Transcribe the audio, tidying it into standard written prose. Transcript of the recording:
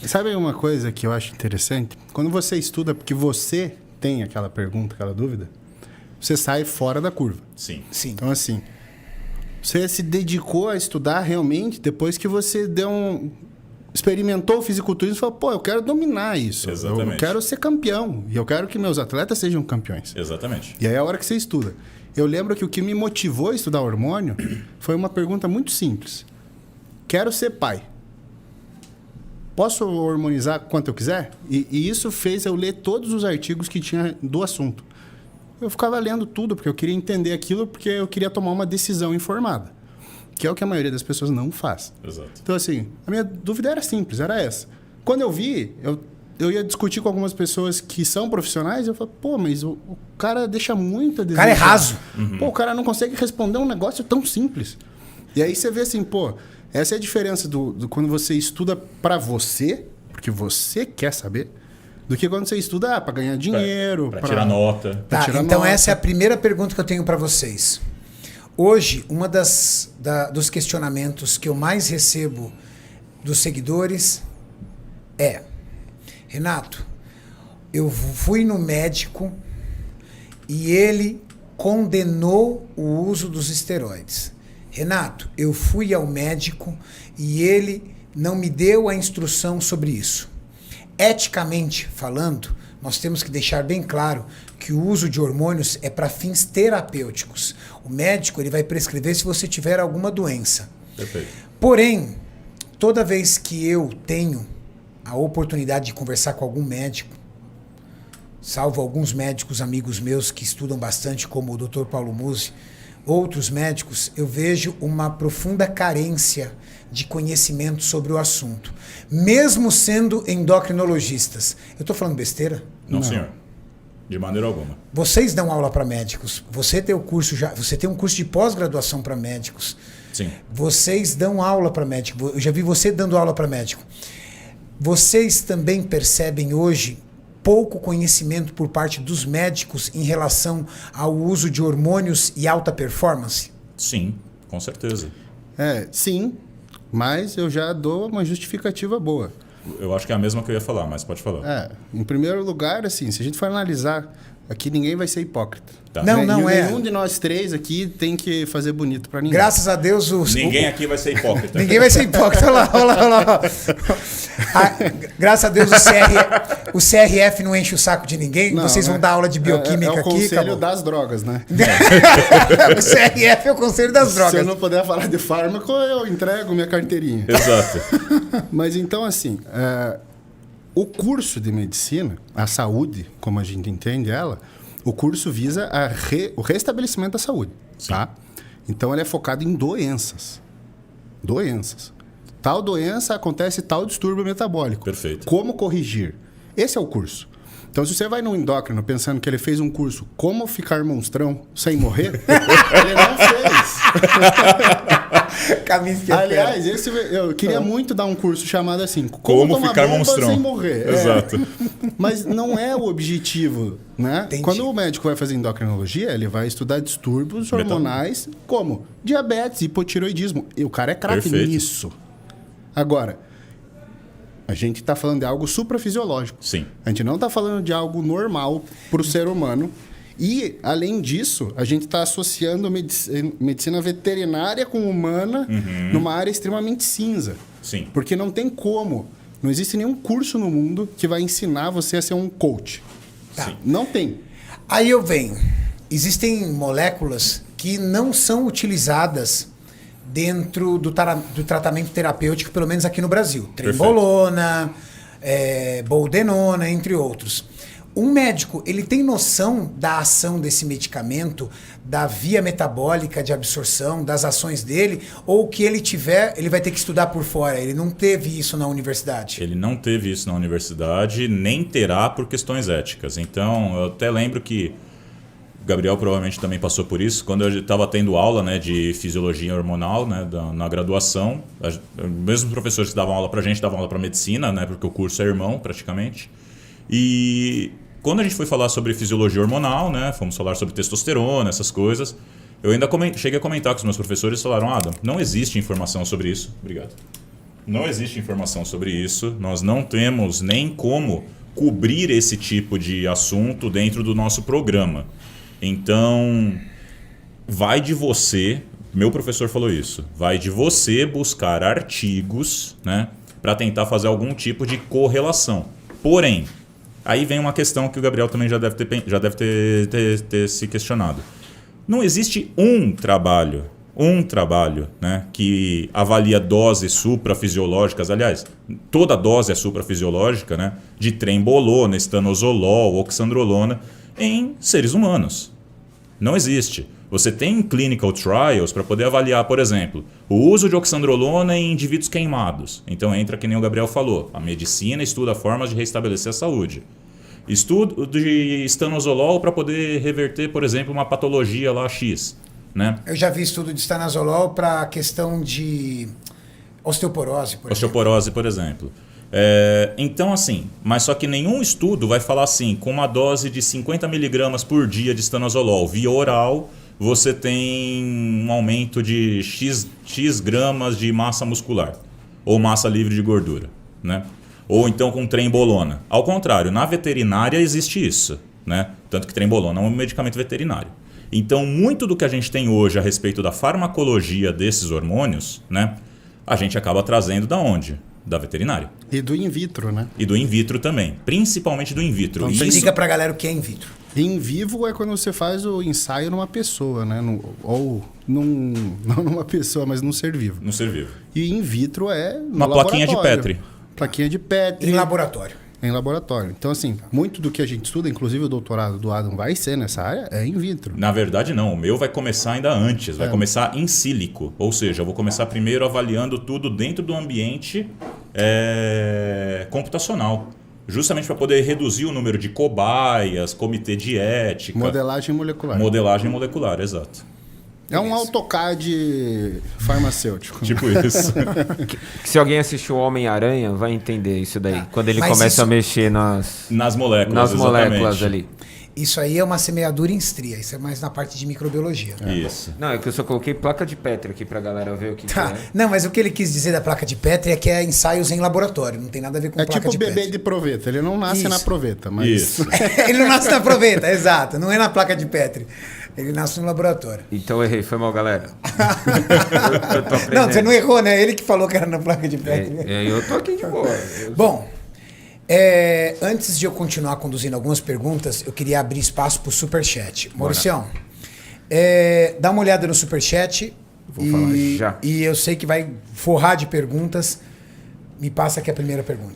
Sabe uma coisa que eu acho interessante? Quando você estuda, porque você tem aquela pergunta, aquela dúvida, você sai fora da curva. Sim. Então, assim, você se dedicou a estudar realmente depois que você experimentou o fisiculturismo e falou, pô, eu quero dominar isso. Exatamente. Eu quero ser campeão. E eu quero que meus atletas sejam campeões. Exatamente. E aí é a hora que você estuda. Eu lembro que o que me motivou a estudar hormônio foi uma pergunta muito simples. Quero ser pai. Posso hormonizar quanto eu quiser? E isso fez eu ler todos os artigos que tinha do assunto. Eu ficava lendo tudo, porque eu queria entender aquilo, porque eu queria tomar uma decisão informada. Que é o que a maioria das pessoas não faz. Exato. Então, assim, a minha dúvida era simples, era essa. Quando eu vi, eu ia discutir com algumas pessoas que são profissionais, eu falei, pô, mas o cara deixa muito a desejar. O cara é raso. Uhum. Pô, o cara não consegue responder um negócio tão simples. E aí você vê assim, pô, essa é a diferença do quando você estuda para você, porque você quer saber, do que quando você estuda para ganhar dinheiro. Para tirar nota. Tá, então essa é a primeira pergunta que eu tenho para vocês. Hoje, uma dos questionamentos que eu mais recebo dos seguidores é: Renato, eu fui no médico e ele condenou o uso dos esteroides. Renato, eu fui ao médico e ele não me deu a instrução sobre isso. Eticamente falando, nós temos que deixar bem claro que o uso de hormônios é para fins terapêuticos. O médico ele vai prescrever se você tiver alguma doença. Perfeito. Porém, toda vez que eu tenho a oportunidade de conversar com algum médico, salvo alguns médicos amigos meus que estudam bastante, como o Dr. Paulo Musi, outros médicos, eu vejo uma profunda carência de conhecimento sobre o assunto. Mesmo sendo endocrinologistas. Eu estou falando besteira? Não, senhor. De maneira alguma. Vocês dão aula para médicos. Você tem um curso de pós-graduação para médicos. Sim. Vocês dão aula para médico. Eu já vi você dando aula para médico. Vocês também percebem hoje pouco conhecimento por parte dos médicos em relação ao uso de hormônios e alta performance? Sim, com certeza. Sim, mas eu já dou uma justificativa boa. Eu acho que é a mesma que eu ia falar, mas pode falar. Em primeiro lugar, assim, se a gente for analisar, aqui ninguém vai ser hipócrita. Tá. Não é. Nenhum de nós três aqui tem que fazer bonito para ninguém. Graças a Deus... Ninguém aqui vai ser hipócrita. Ninguém vai ser hipócrita. Olha lá. Graças a Deus o CRF não enche o saco de ninguém. Não, vocês vão dar aula de bioquímica aqui. É o conselho acabou. das drogas, né? O CRF é o conselho das drogas. Se eu não puder falar de fármaco, eu entrego minha carteirinha. Exato. Mas então, assim, o curso de medicina, a saúde, como a gente entende ela, o curso visa o restabelecimento da saúde, tá? Então, ele é focado em doenças. Doenças. Tal doença acontece tal distúrbio metabólico. Perfeito. Como corrigir? Esse é o curso. Então, se você vai no endócrino pensando que ele fez um curso como ficar monstrão sem morrer, ele não fez. Aliás, eu queria muito dar um curso chamado assim, Como tomar ficar bomba monstrão sem morrer. Exato. Mas não é o objetivo, né? Entendi. Quando o médico vai fazer endocrinologia, ele vai estudar distúrbios hormonais como diabetes, hipotiroidismo. E o cara é craque nisso. Agora, a gente está falando de algo suprafisiológico. Sim. A gente não está falando de algo normal para o ser humano. E, além disso, a gente está associando medicina veterinária com humana numa área extremamente cinza. Sim. Porque não tem como. Não existe nenhum curso no mundo que vai ensinar você a ser um coach. Tá. Sim. Não tem. Aí eu venho. Existem moléculas que não são utilizadas dentro do tratamento terapêutico, pelo menos aqui no Brasil. Trembolona, boldenona, entre outros. Um médico, ele tem noção da ação desse medicamento, da via metabólica de absorção, das ações dele, ou o que ele tiver, ele vai ter que estudar por fora? Ele não teve isso na universidade? Ele não teve isso na universidade, nem terá por questões éticas. Então, eu até lembro que o Gabriel provavelmente também passou por isso. Quando eu estava tendo aula, né, de fisiologia hormonal, né, na graduação, mesmo os professores que davam aula para a gente davam aula para medicina, né, porque o curso é irmão praticamente. E quando a gente foi falar sobre fisiologia hormonal, né, fomos falar sobre testosterona, essas coisas, eu ainda cheguei a comentar com os meus professores e falaram: Adam, não existe informação sobre isso. Obrigado. Não existe informação sobre isso. Nós não temos nem como cobrir esse tipo de assunto dentro do nosso programa. Então, vai de você, meu professor falou isso, vai de você buscar artigos, né, para tentar fazer algum tipo de correlação. Porém, aí vem uma questão que o Gabriel também já deve ter se questionado. Não existe um trabalho, né, que avalia doses suprafisiológicas, aliás, toda dose é suprafisiológica, né, de trembolona, estanozolol, oxandrolona em seres humanos. Não existe. Você tem clinical trials para poder avaliar, por exemplo, o uso de oxandrolona em indivíduos queimados. Então entra, que nem o Gabriel falou, a medicina estuda formas de restabelecer a saúde. Estudo de estanozolol para poder reverter, por exemplo, uma patologia lá X. Né? Eu já vi estudo de estanozolol para a questão de osteoporose, por Osteoporose, por exemplo. Então, assim, mas só que nenhum estudo vai falar assim, com uma dose de 50 mg por dia de estanozolol via oral, você tem um aumento de X gramas de massa muscular ou massa livre de gordura, né? Ou então com trembolona. Ao contrário, na veterinária existe isso, né? Tanto que trembolona é um medicamento veterinário. Então, muito do que a gente tem hoje a respeito da farmacologia desses hormônios, né, a gente acaba trazendo da onde? Da veterinária. E do in vitro, né? E do in vitro também. Principalmente do in vitro. Então, explica pra galera o que é in vitro. In vivo é quando você faz o ensaio numa pessoa, né? Não numa pessoa, mas num ser vivo. No ser vivo. E in vitro é uma plaquinha de Petri. Plaquinha de Petri. Em laboratório. Em laboratório. Então, assim, muito do que a gente estuda, inclusive o doutorado do Adam vai ser nessa área, é in vitro. Na verdade, não. O meu vai começar ainda antes. Vai começar em sílico. Ou seja, eu vou começar primeiro avaliando tudo dentro do ambiente computacional. Justamente para poder reduzir o número de cobaias, comitê de ética. Modelagem molecular. Modelagem molecular, exato. É um AutoCAD farmacêutico. Tipo isso. Se alguém assistiu Homem-Aranha, vai entender isso daí. Quando ele Mas começa isso- a mexer nas moléculas, moléculas exatamente. ali. Isso aí é uma semeadura em estria. Isso é mais na parte de microbiologia. Isso. Não, é que eu só coloquei placa de Petri aqui pra galera ver o que, Tá. que é. Não, mas o que ele quis dizer da placa de Petri é que é ensaios em laboratório. Não tem nada a ver com É placa tipo de o bebê Petri. de proveta. Ele não nasce Isso. na proveta, mas... Isso. Ele não nasce na proveta, exato. Não é na placa de Petri. Ele nasce no laboratório. Então eu errei, foi mal, galera. eu tô aprendendo. Não, você não errou, né? Ele que falou que era na placa de Petri. Eu tô aqui de boa. Bom, antes de eu continuar conduzindo algumas perguntas, eu queria abrir espaço para o Superchat. Mauricião, dá uma olhada no Superchat. Vou falar já. E eu sei que vai forrar de perguntas. Me passa aqui a primeira pergunta.